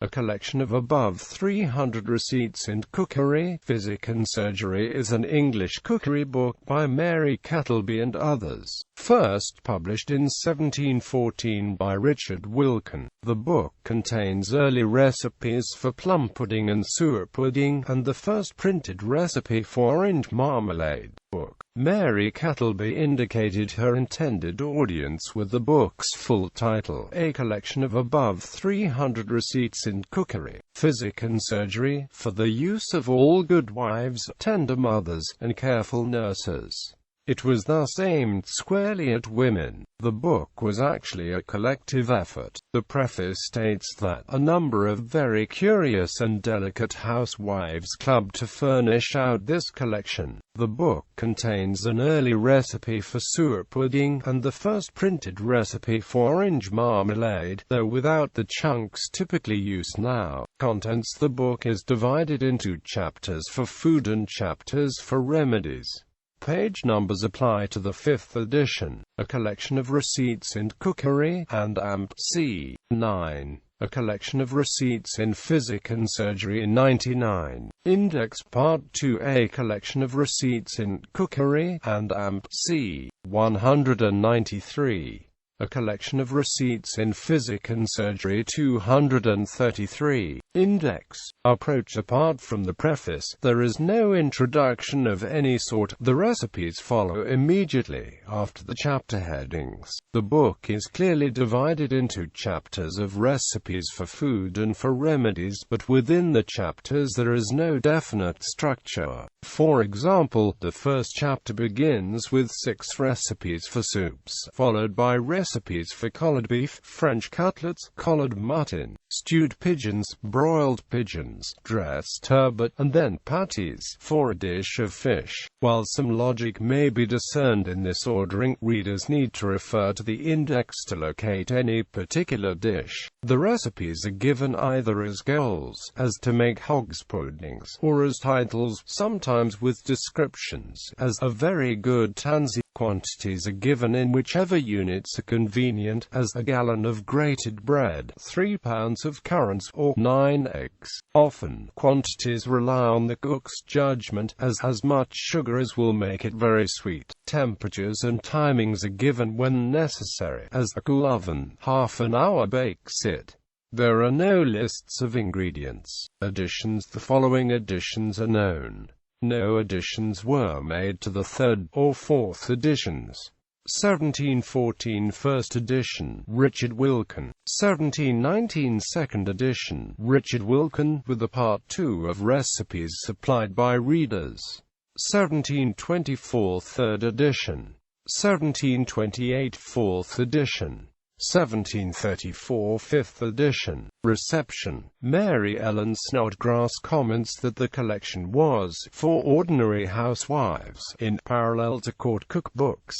a collection of above 300 receipts in cookery. Physick and Surgery is an English cookery book by Mary Kettilby and others, first published in 1714 by Richard Wilkin. The book contains early recipes for plum pudding and suet pudding, and the first printed recipe for orange marmalade. Mary Kettilby indicated her intended audience with the book's full title, A Collection of Above 300 Receipts in Cookery, Physick and Surgery, for the use of all good wives, tender mothers, and careful nurses. It was thus aimed squarely at women. The book was actually a collective effort. The preface states that a number of very curious and delicate housewives clubbed to furnish out this collection. The book contains an early recipe for suet pudding, and the first printed recipe for orange marmalade, though without the chunks typically used now. Contents: the book is divided into chapters for food and chapters for remedies. Page numbers apply to the 5th edition. A collection of receipts in cookery, and Amp. C. 9. A collection of receipts in Physick and Surgery in 99. Index Part 2. A collection of receipts in cookery, and Amp. C. 193. A collection of receipts in Physick and Surgery 233. Index. Approach. Apart from the preface, there is no introduction of any sort. The recipes follow immediately after the chapter headings. The book is clearly divided into chapters of recipes for food and for remedies, but within the chapters there is no definite structure. For example, the first chapter begins with 6 recipes for soups, followed by recipes for collared beef, French cutlets, collared mutton, stewed pigeons, broiled pigeons, dressed turbot, and then patties for a dish of fish. While some logic may be discerned in this ordering, readers need to refer to the index to locate any particular dish. The recipes are given either as goals, as to make hogs puddings, or as titles, sometimes with descriptions, as a very good tansy. Quantities are given in whichever units are convenient, as a gallon of grated bread, 3 pounds of currants, or 9 eggs. Often, quantities rely on the cook's judgment, as much sugar as will make it very sweet. Temperatures and timings are given when necessary, as a cool oven, half an hour bakes it. There are no lists of ingredients. Additions. The following additions are known. No additions were made to the 3rd or 4th editions. 1714 First edition, Richard Wilkin. 1719 Second edition, Richard Wilkin, with a Part 2 of recipes supplied by readers. 1724 Third edition. 1728 Fourth edition. 1734 Fifth edition. Reception. Mary Ellen Snodgrass comments that the collection was for ordinary housewives, in parallel to court cookbooks.